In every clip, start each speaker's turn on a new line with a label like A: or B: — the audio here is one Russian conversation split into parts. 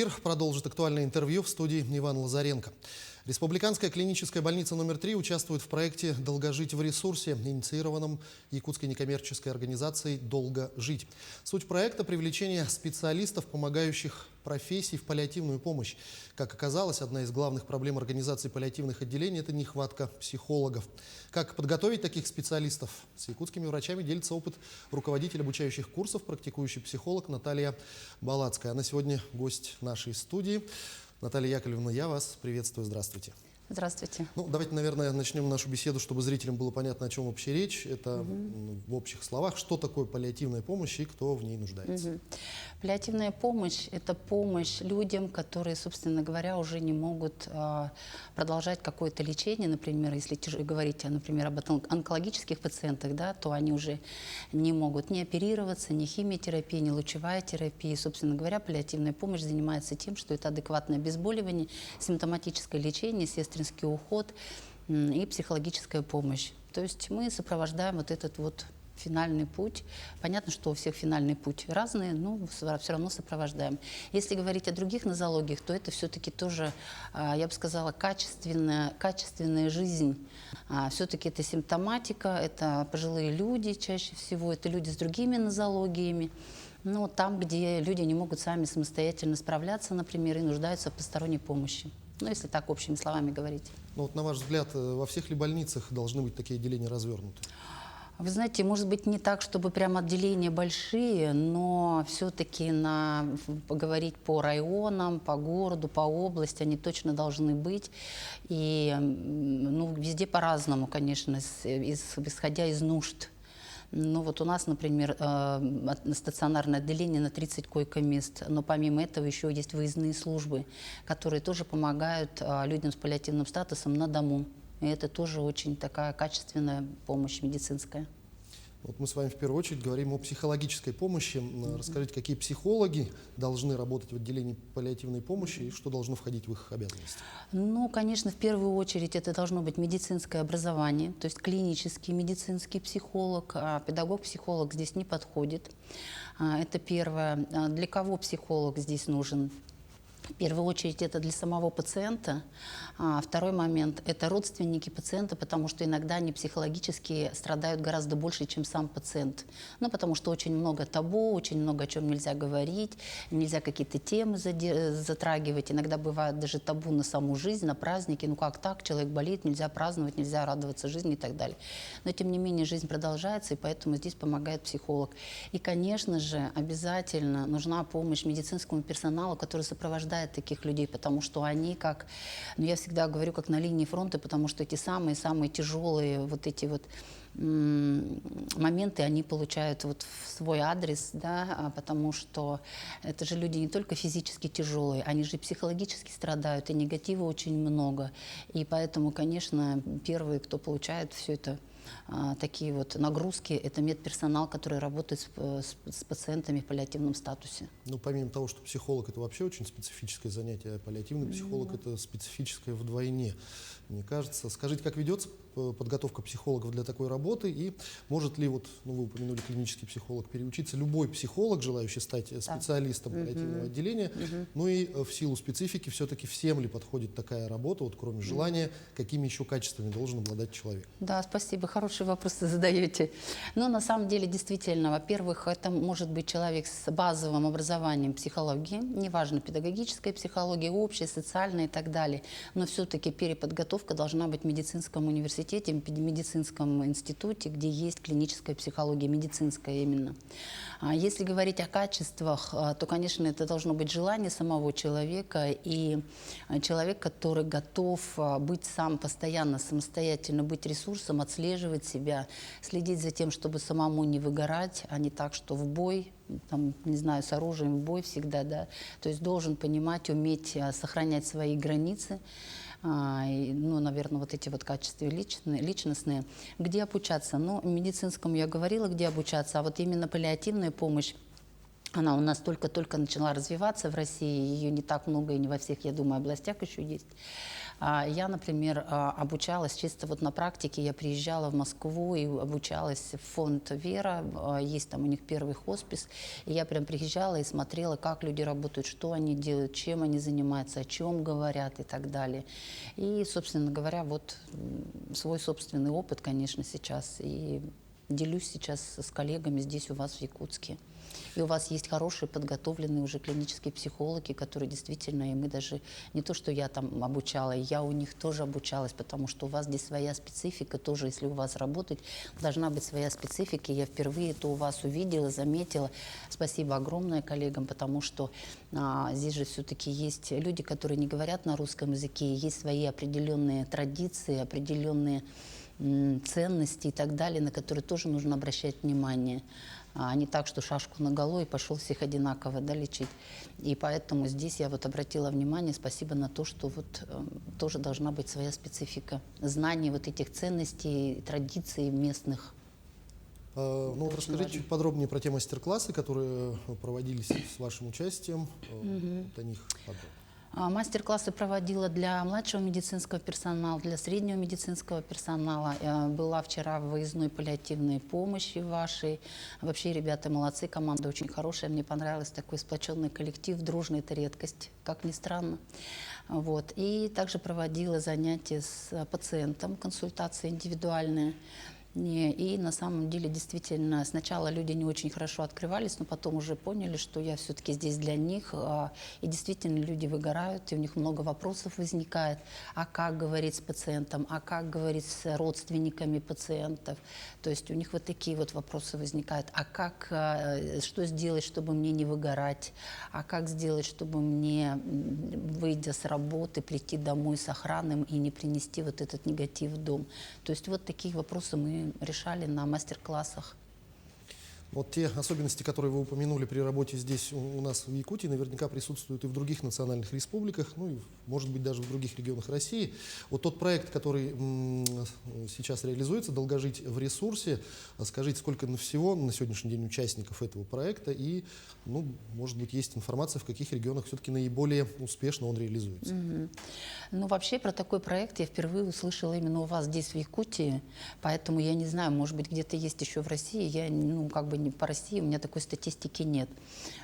A: Эфир продолжит актуальное интервью в студии Иван Лазаренко. Республиканская клиническая больница номер 3 участвует в проекте «Долго жить в ресурсе», инициированном якутской некоммерческой организацией «Долго жить». Суть проекта – привлечение специалистов, помогающих профессий в паллиативную помощь. Как оказалось, одна из главных проблем организации паллиативных отделений – это нехватка психологов. Как подготовить таких специалистов? С якутскими врачами делится опыт руководитель обучающих курсов, практикующий психолог Наталья Балацкая. Она сегодня гость нашей студии. Наталья Яковлевна, я вас приветствую. Здравствуйте.
B: Здравствуйте.
A: Давайте, наверное, начнем нашу беседу, чтобы зрителям было понятно, о чем вообще речь. Это в общих словах, что такое паллиативная помощь и кто в ней нуждается.
B: Паллиативная помощь – это помощь людям, которые, собственно говоря, уже не могут продолжать какое-то лечение. Например, если говорить, например, об онкологических пациентах, да, то они уже не могут ни оперироваться, ни химиотерапия, ни лучевая терапия. Собственно говоря, паллиативная помощь занимается тем, что это адекватное обезболивание, симптоматическое лечение, сестринский уход и психологическая помощь. То есть мы сопровождаем вот этот вот финальный путь. Понятно, что у всех финальный путь разный, но все равно сопровождаем. Если говорить о других нозологиях, то это все-таки тоже, я бы сказала, качественная жизнь. Все-таки это симптоматика, это пожилые люди чаще всего, это люди с другими нозологиями. Но там, где люди не могут сами самостоятельно справляться, например, и нуждаются в посторонней помощи. Если так общими словами говорить.
A: На ваш взгляд, во всех ли больницах должны быть такие отделения развернуты?
B: Вы знаете, может быть, не так, чтобы прям отделения большие, но все-таки поговорить по районам, по городу, по области, они точно должны быть. И везде по-разному, конечно, исходя из нужд. У нас, например, стационарное отделение на 30 койко-мест, но помимо этого еще есть выездные службы, которые тоже помогают людям с паллиативным статусом на дому. И это тоже очень такая качественная помощь медицинская.
A: Мы с вами в первую очередь говорим о психологической помощи. Расскажите, какие психологи должны работать в отделении паллиативной помощи и что должно входить в их обязанности?
B: Конечно, в первую очередь это должно быть медицинское образование, то есть клинический медицинский психолог, а педагог-психолог здесь не подходит. Это первое. Для кого психолог здесь нужен? В первую очередь это для самого пациента. Второй момент – это родственники пациента, потому что иногда они психологически страдают гораздо больше, чем сам пациент. Потому что очень много табу, очень много о чем нельзя говорить, нельзя какие-то темы затрагивать. Иногда бывает даже табу на саму жизнь, на праздники. Как так? Человек болеет, нельзя праздновать, нельзя радоваться жизни и так далее. Но тем не менее жизнь продолжается, и поэтому здесь помогает психолог. И, конечно же, обязательно нужна помощь медицинскому персоналу, который сопровождает таких людей, потому что они я всегда говорю, как на линии фронта, потому что эти самые-самые тяжелые моменты они получают в свой адрес, да, потому что это же люди не только физически тяжелые, они же и психологически страдают, и негатива очень много. И поэтому, конечно, первые, кто получает все это, такие нагрузки, это медперсонал, который работает с пациентами в паллиативном статусе.
A: Помимо того, что психолог – это вообще очень специфическое занятие, а паллиативный психолог – это специфическое вдвойне, мне кажется. Скажите, как ведется подготовка психологов для такой работы, и может ли, вы упомянули клинический психолог, переучиться любой психолог, желающий стать специалистом паллиативного отделения, и в силу специфики все-таки всем ли подходит такая работа, кроме желания, какими еще качествами должен обладать человек?
B: Да, спасибо, хорошие вопросы задаете. На самом деле, действительно, во-первых, это может быть человек с базовым образованием психологии, неважно, педагогическая психология, общая, социальная и так далее, но все-таки переподготовка должна быть в медицинском университете, в медицинском институте, где есть клиническая психология, медицинская именно. Если говорить о качествах, то, конечно, это должно быть желание самого человека и человек, который готов быть сам постоянно, самостоятельно, быть ресурсом, отслеживать себя, следить за тем, чтобы самому не выгорать, а не так, что в бой, с оружием в бой всегда, да. То есть должен понимать, уметь сохранять свои границы, наверное, эти качества личностные. Где обучаться? В медицинском я говорила, где обучаться, а именно паллиативная помощь Она у нас только-только начала развиваться в России, ее не так много и не во всех, я думаю, областях еще есть. Я, например, обучалась чисто вот на практике, я приезжала в Москву и обучалась в фонд «Вера», есть там у них первый хоспис, и я прям приезжала и смотрела, как люди работают, что они делают, чем они занимаются, о чем говорят и так далее. И, собственно говоря, вот свой собственный опыт, конечно, сейчас, и делюсь сейчас с коллегами здесь у вас в Якутске. И у вас есть хорошие, подготовленные уже клинические психологи, которые действительно, и мы даже, не то, что я там обучала, я у них тоже обучалась, потому что у вас здесь своя специфика, тоже, если у вас работать, должна быть своя специфика. Я впервые это у вас увидела, заметила. Спасибо огромное коллегам, потому что здесь же все-таки есть люди, которые не говорят на русском языке, есть свои определенные традиции, определенные ценности и так далее, на которые тоже нужно обращать внимание. А не так, что шашку наголо и пошел всех одинаково, да, лечить. И поэтому здесь я вот обратила внимание, спасибо на то, что вот тоже должна быть своя специфика. Знание вот этих ценностей, традиций местных.
A: Ну, вот расскажите чуть подробнее про те мастер-классы, которые проводились с вашим участием. Вот о них подробно.
B: Мастер-классы проводила для младшего медицинского персонала, для среднего медицинского персонала. Была вчера в выездной паллиативной помощи вашей. Вообще, ребята молодцы, команда очень хорошая. Мне понравилось такой сплоченный коллектив, дружный, это редкость, как ни странно. Вот. И также проводила занятия с пациентом, консультации индивидуальные. И на самом деле действительно сначала люди не очень хорошо открывались, но потом уже поняли, что я все-таки здесь для них. И действительно люди выгорают, и у них много вопросов возникает. А как говорить с пациентом, а как говорить с родственниками пациентов. То есть у них вот такие вот вопросы возникают. А как, что сделать, чтобы мне не выгорать? А как сделать, чтобы мне, выйдя с работы, прийти домой сохранным и не принести вот этот негатив в дом? То есть вот такие вопросы мы решали на мастер-классах.
A: Вот те особенности, которые вы упомянули при работе здесь у нас в Якутии, наверняка присутствуют и в других национальных республиках, ну и, может быть, даже в других регионах России. Вот тот проект, который сейчас реализуется, «Долгожить в ресурсе», скажите, сколько всего на сегодняшний день участников этого проекта и, ну, может быть, есть информация, в каких регионах все-таки наиболее успешно он реализуется?
B: Ну, вообще, про такой проект я впервые услышала именно у вас здесь, в Якутии, поэтому я не знаю, может быть, где-то есть еще в России, я, ну, как бы не по России, у меня такой статистики нет.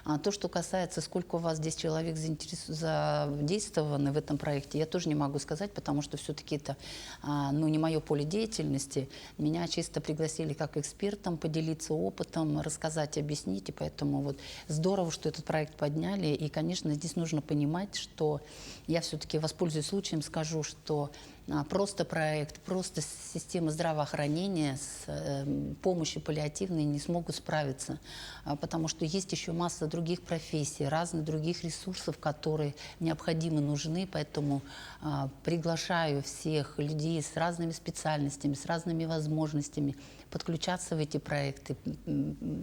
B: А то, что касается, сколько у вас здесь человек задействованы в этом проекте, я тоже не могу сказать, потому что все-таки это, ну, не мое поле деятельности. Меня чисто пригласили как экспертом поделиться опытом, рассказать, объяснить, и поэтому вот здорово, что этот проект подняли, и, конечно, здесь нужно понимать, что я все-таки воспользуюсь случаем, скажу, что просто проект, просто система здравоохранения с помощью паллиативной не смогут справиться, потому что есть еще масса других профессий, разных других ресурсов, которые необходимы, нужны, поэтому приглашаю всех людей с разными специальностями, с разными возможностями подключаться в эти проекты,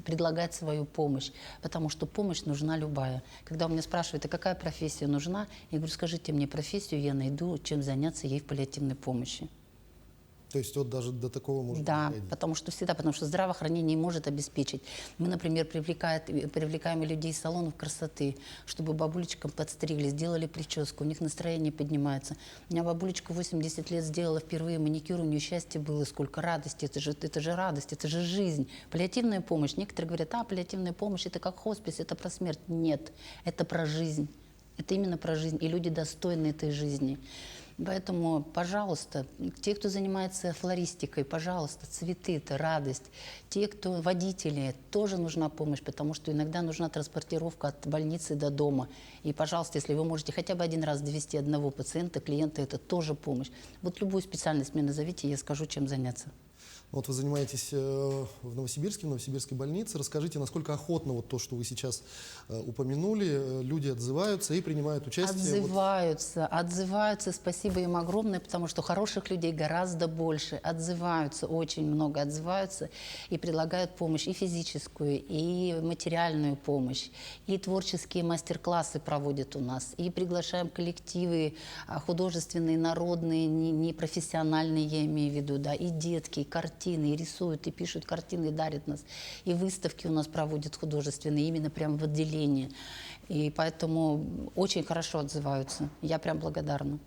B: предлагать свою помощь, потому что помощь нужна любая. Когда у меня спрашивают, а какая профессия нужна, я говорю, скажите мне профессию, я найду, чем заняться ей в паллиативной помощи.
A: То есть вот даже до такого можно доходить.
B: Потому что здравоохранение может обеспечить. Мы, например, привлекаем людей из салонов красоты, чтобы бабулечкам подстригли, сделали прическу, у них настроение поднимается. У меня бабулечка 80 лет сделала впервые маникюр, у нее счастье было, сколько радости, это же радость, это же жизнь. Паллиативная помощь. Некоторые говорят, паллиативная помощь это как хоспис, это про смерть. Нет, это про жизнь. Это именно про жизнь, и люди достойны этой жизни. Поэтому, пожалуйста, те, кто занимается флористикой, пожалуйста, цветы – это радость. Те, кто водители, тоже нужна помощь, потому что иногда нужна транспортировка от больницы до дома. И, пожалуйста, если вы можете хотя бы один раз довести одного пациента, клиента, это тоже помощь. Вот любую специальность мне назовите, я скажу, чем заняться.
A: Вот вы занимаетесь в Новосибирской больнице. Расскажите, насколько охотно вот то, что вы сейчас упомянули, люди отзываются и принимают участие?
B: Отзываются. Спасибо им огромное, потому что хороших людей гораздо больше. Отзываются, очень много отзываются и предлагают помощь и физическую, и материальную помощь, и творческие мастер-классы проводят у нас, и приглашаем коллективы художественные, народные, непрофессиональные, я имею в виду, да, и детки, и картины. картины, и рисуют, и пишут картины, и дарят нас. И выставки у нас проводят художественные, именно прямо в отделении. И поэтому очень хорошо отзываются. Я прям благодарна.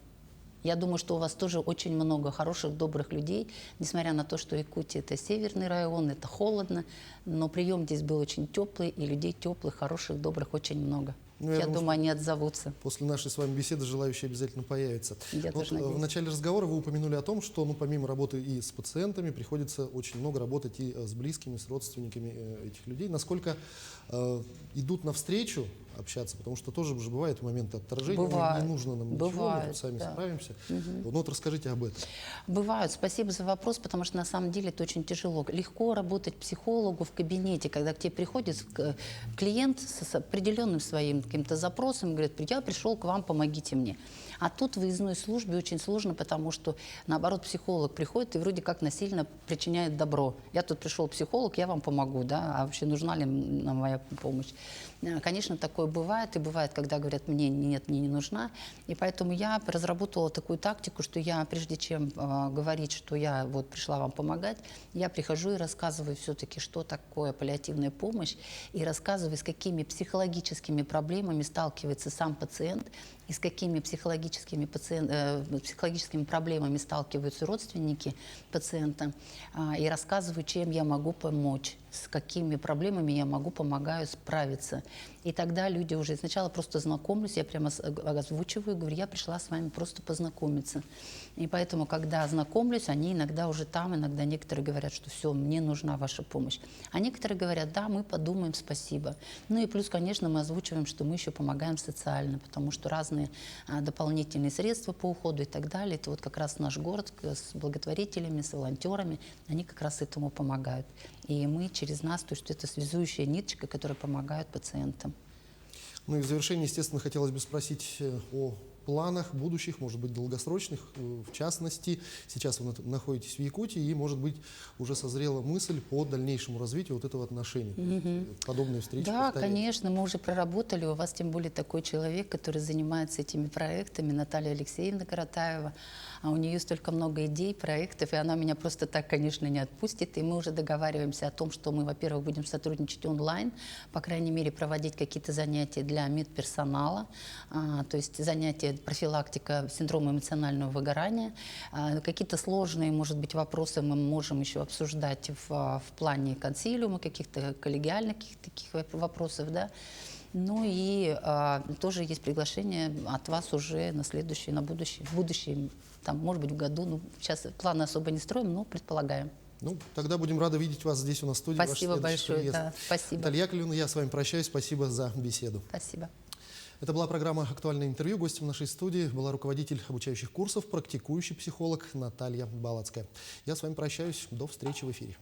B: Я думаю, что у вас тоже очень много хороших, добрых людей, несмотря на то, что Якутия – это северный район, это холодно, но прием здесь был очень теплый, и людей теплых, хороших, добрых очень много.
A: Ну,
B: я думаю, они отзовутся.
A: После нашей с вами беседы желающие обязательно появятся.
B: Я тоже надеюсь.
A: В начале разговора вы упомянули о том, что помимо работы и с пациентами приходится очень много работать и с близкими, с родственниками этих людей. Насколько идут навстречу общаться, потому что тоже же бывают моменты отторжения,
B: Бывает.
A: не нужно нам ничего, мы тут сами справимся. Ну вот расскажите об этом.
B: Бывают. Спасибо за вопрос, потому что на самом деле это очень тяжело. Легко работать психологу в кабинете, когда к тебе приходит клиент с определенным своим каким-то запросом, говорит: я пришел к вам, помогите мне. А тут в выездной службе очень сложно, потому что, наоборот, психолог приходит и вроде как насильно причиняет добро. Я тут пришел психолог, я вам помогу, да, а вообще нужна ли нам моя помощь? Конечно, такое бывает, и бывает, когда говорят: мне нет, мне не нужна. И поэтому я разработала такую тактику, что я, прежде чем говорить, что я вот пришла вам помогать, я прихожу и рассказываю все-таки, что такое паллиативная помощь, и рассказываю, с какими психологическими проблемами сталкивается сам пациент, и с какими психологическими проблемами сталкиваются родственники пациента, и рассказываю, чем я могу помочь, с какими проблемами я помогаю справиться. И тогда люди уже сначала просто знакомлюсь, я прямо озвучиваю, говорю: я пришла с вами просто познакомиться. И поэтому, когда знакомлюсь, они иногда уже там, иногда некоторые говорят, что все, мне нужна ваша помощь. А некоторые говорят: да, мы подумаем, спасибо. Ну и плюс, конечно, мы озвучиваем, что мы еще помогаем социально, потому что разные дополнительные средства по уходу и так далее, это вот как раз наш город с благотворителями, с волонтерами, они как раз этому помогают. И мы через нас, то есть это связующая ниточка, которая помогает пациентам.
A: Ну и в завершение, естественно, хотелось бы спросить о планах будущих, может быть, долгосрочных. В частности, сейчас вы находитесь в Якутии, и, может быть, уже созрела мысль по дальнейшему развитию вот этого отношения. Подобные встречи
B: Да,
A: повторяются.
B: конечно, мы уже проработали. У вас тем более такой человек, который занимается этими проектами, Наталья Алексеевна Каратаева. А у нее столько много идей, проектов, и она меня просто так, конечно, не отпустит. И мы уже договариваемся о том, что мы, во-первых, будем сотрудничать онлайн, по крайней мере, проводить какие-то занятия для медперсонала, то есть занятия профилактика синдрома эмоционального выгорания. Какие-то сложные, может быть, вопросы мы можем еще обсуждать в плане консилиума, каких-то коллегиальных таких вопросов, да. Ну и тоже есть приглашение от вас уже на следующее, на будущее, в будущем, там, может быть, в году. Ну, сейчас планы особо не строим, но предполагаем.
A: Ну, тогда будем рады видеть вас здесь у нас в студии.
B: Спасибо большое. Да, спасибо.
A: Наталья Яковлевна, я с вами прощаюсь. Спасибо за беседу.
B: Спасибо.
A: Это была программа «Актуальное интервью». Гостем нашей студии была руководитель обучающих курсов, практикующий психолог Наталья Балацкая. Я с вами прощаюсь. До встречи в эфире.